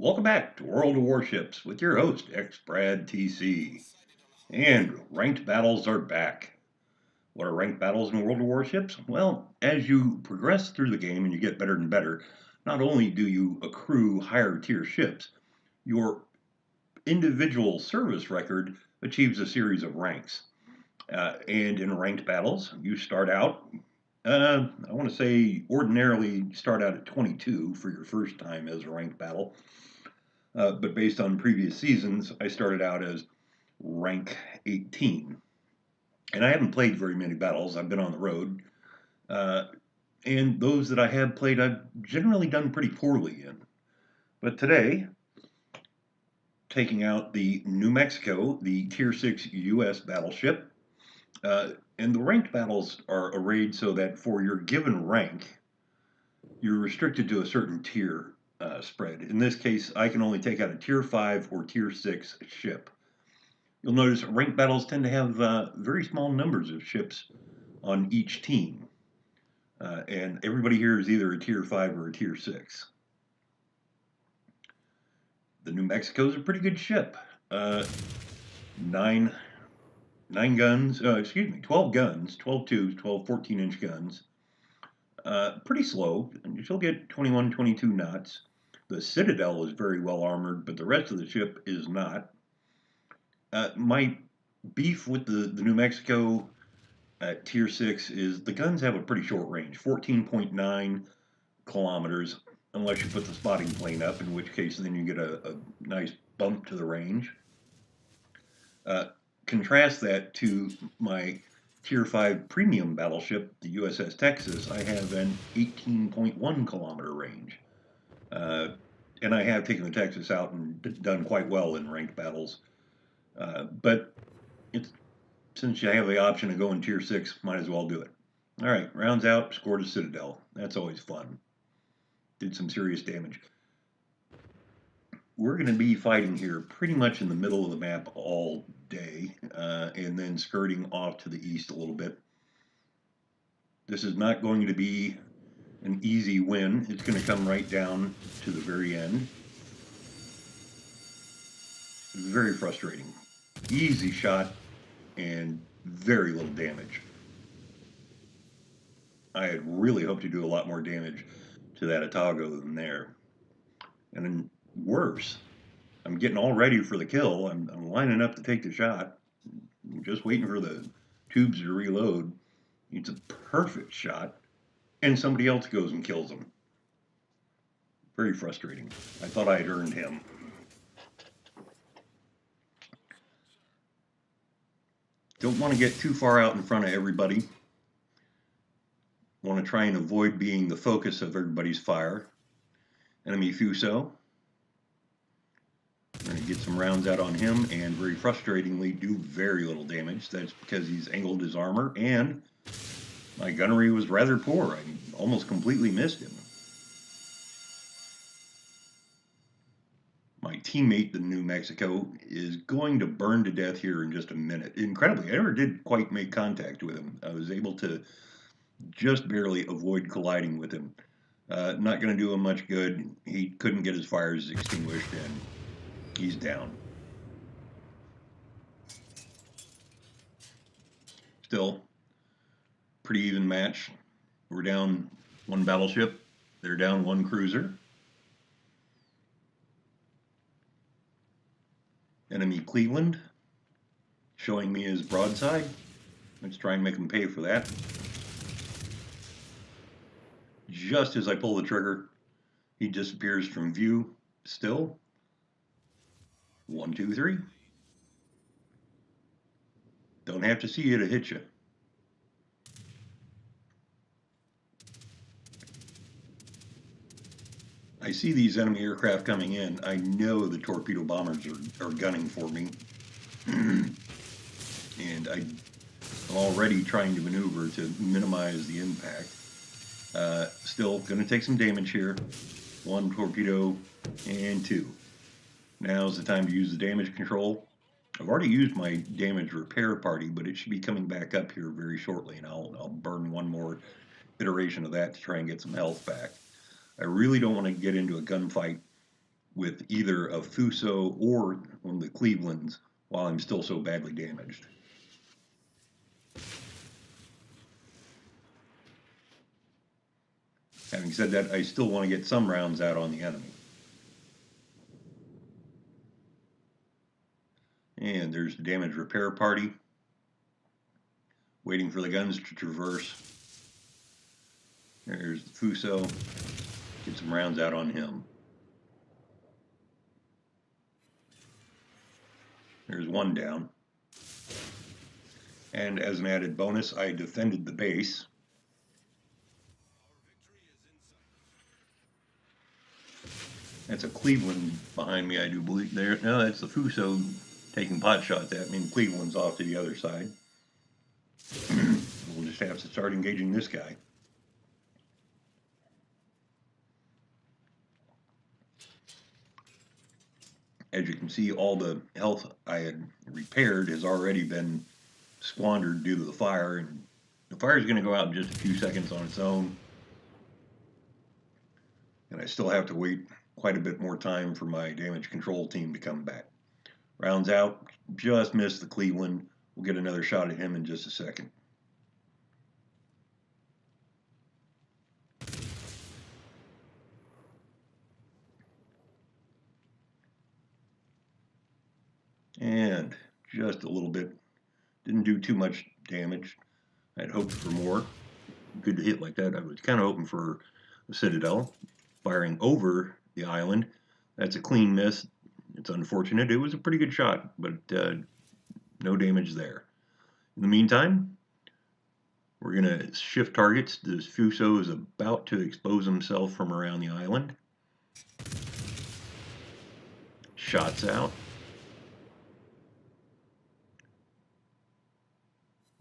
Welcome back to World of Warships with your host, XBrad TC. And ranked battles are back. What are ranked battles in World of Warships? Well, as you progress through the game and you get better and better, not only do you accrue higher tier ships, your individual service record achieves a series of ranks. And in ranked battles, you start out, I want to say ordinarily start out at 22 for your first time as a ranked battle. But based on previous seasons, I started out as rank 18. And I haven't played very many battles. I've been on the road. Uh, and those that I have played, I've generally done pretty poorly in. But today, taking out the New Mexico, the Tier 6 U.S. battleship, and the ranked battles are arrayed so that for your given rank, you're restricted to a certain tier spread. In this case, I can only take out a Tier 5 or Tier 6 ship. You'll notice ranked battles tend to have very small numbers of ships on each team. And everybody here is either a Tier 5 or a Tier 6. The New Mexico is a pretty good ship. 12 guns, 12 tubes, 12 14-inch guns. Pretty slow. She'll get 21, 22 knots. The Citadel is very well armored, but the rest of the ship is not. My beef with the New Mexico at Tier 6 is the guns have a pretty short range, 14.9 kilometers, unless you put the spotting plane up, in which case then you get a nice bump to the range. Contrast that to my Tier 5 premium battleship, the USS Texas. I have an 18.1 kilometer range. And I have taken the Texas out and done quite well in ranked battles. But since you have the option of going Tier 6, might as well do it. All right, rounds out, scored a Citadel. That's always fun. Did some serious damage. We're going to be fighting here pretty much in the middle of the map all day, and then skirting off to the east a little bit. This is not going to be an easy win. It's going to come right down to the very end. Very frustrating. Easy shot and very little damage. I had really hoped to do a lot more damage to that Otago than there. And then worse, I'm getting all ready for the kill. I'm lining up to take the shot. I'm just waiting for the tubes to reload. It's a perfect shot. And somebody else goes and kills him. Very frustrating. I thought I had earned him. Don't want to get too far out in front of everybody. Want to try and avoid being the focus of everybody's fire. Enemy Fuso. I'm going to get some rounds out on him and very frustratingly do very little damage. That's because he's angled his armor and my gunnery was rather poor. I almost completely missed him. My teammate, the New Mexico, is going to burn to death here in just a minute. Incredibly, I never did quite make contact with him. I was able to just barely avoid colliding with him. Not going to do him much good. He couldn't get his fires extinguished, and he's down. Still, pretty even match. We're down one battleship. They're down one cruiser. Enemy Cleveland showing me his broadside. Let's try and make him pay for that. Just as I pull the trigger, he disappears from view. Still. 1, 2, 3. Don't have to see you to hit you. I see these enemy aircraft coming in. I know the torpedo bombers are gunning for me. And I'm already trying to maneuver to minimize the impact. Still going to take some damage here. 1 torpedo and 2. Now's the time to use the damage control. I've already used my damage repair party, but it should be coming back up here very shortly, and I'll burn one more iteration of that to try and get some health back. I really don't want to get into a gunfight with either a Fuso or one of the Clevelands while I'm still so badly damaged. Having said that, I still want to get some rounds out on the enemy. And there's the damage repair party, waiting for the guns to traverse. There's the Fuso. Get some rounds out on him. There's one down. And as an added bonus, I defended the base. That's a Cleveland behind me, I do believe. There, no, that's the Fuso taking pot shots at me, and Cleveland's off to the other side. We'll just have to start engaging this guy. As you can see, all the health I had repaired has already been squandered due to the fire, and the fire is going to go out in just a few seconds on its own. And I still have to wait quite a bit more time for my damage control team to come back. Rounds out, just missed the Cleveland. We'll get another shot at him in just a second. And just a little bit. Didn't do too much damage. I'd hoped for more. Good hit like that. I was kind of hoping for a Citadel. Firing over the island. That's a clean miss. It's unfortunate. It was a pretty good shot, but no damage there. In the meantime, we're going to shift targets. This Fuso is about to expose himself from around the island. Shots out.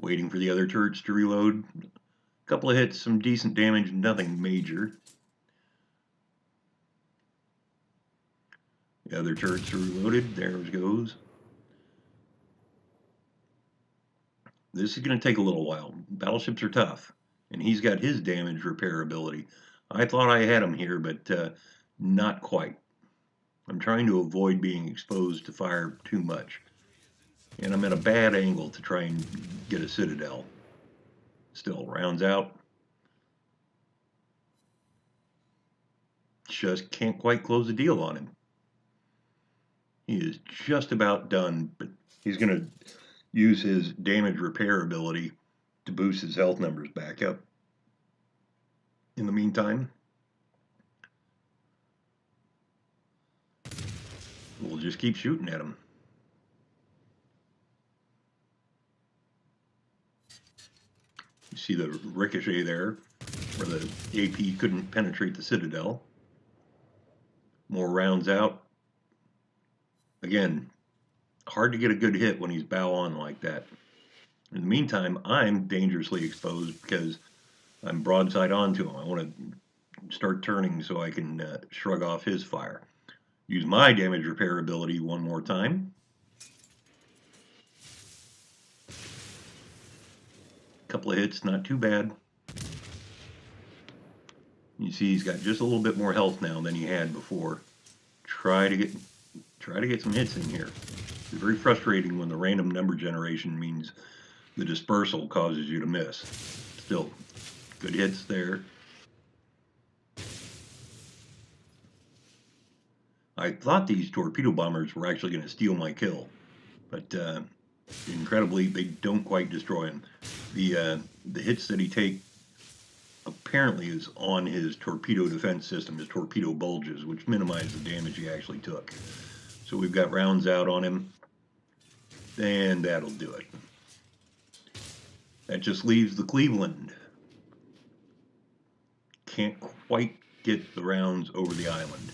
Waiting for the other turrets to reload. A couple of hits, some decent damage, nothing major. The other turrets are reloaded. There it goes. This is going to take a little while. Battleships are tough, and he's got his damage repair ability. I thought I had him here, but not quite. I'm trying to avoid being exposed to fire too much. And I'm at a bad angle to try and get a Citadel. Still, rounds out. Just can't quite close the deal on him. He is just about done, but he's going to use his damage repair ability to boost his health numbers back up. In the meantime, we'll just keep shooting at him. You see the ricochet there, where the AP couldn't penetrate the Citadel. More rounds out. Again, hard to get a good hit when he's bow on like that. In the meantime, I'm dangerously exposed because I'm broadside onto him. I want to start turning so I can shrug off his fire. Use my damage repair ability one more time. Couple of hits, not too bad. You see he's got just a little bit more health now than he had before. Try to get some hits in here. It's very frustrating when the random number generation means the dispersal causes you to miss. Still, good hits there. I thought these torpedo bombers were actually going to steal my kill, but incredibly, they don't quite destroy him. The hits that he takes apparently is on his torpedo defense system, his torpedo bulges, which minimize the damage he actually took. So we've got rounds out on him, and that'll do it. That just leaves the Cleveland. Can't quite get the rounds over the island,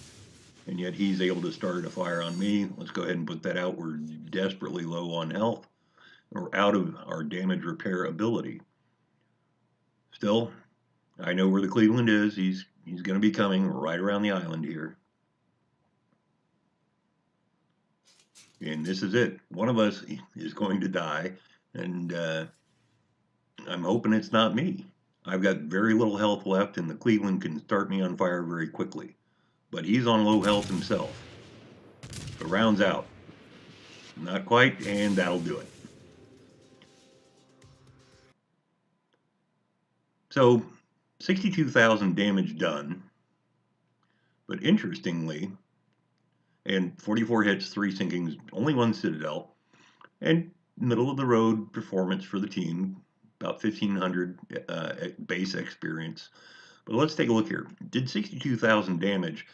and yet he's able to start a fire on me. Let's go ahead and put that out. We're desperately low on health. We're out of our damage repair ability. Still, I know where the Cleveland is. He's going to be coming right around the island here. And this is it. One of us is going to die, and I'm hoping it's not me. I've got very little health left, and the Cleveland can start me on fire very quickly. But he's on low health himself. But rounds out. Not quite, and that'll do it. So, 62,000 damage done. But interestingly, and 44 hits, 3 sinkings, only 1 citadel, and middle of the road performance for the team, about 1,500 base experience. But let's take a look here. Did 62,000 damage.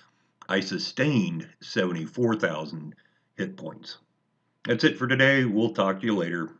I sustained 74,000 hit points. That's it for today. We'll talk to you later.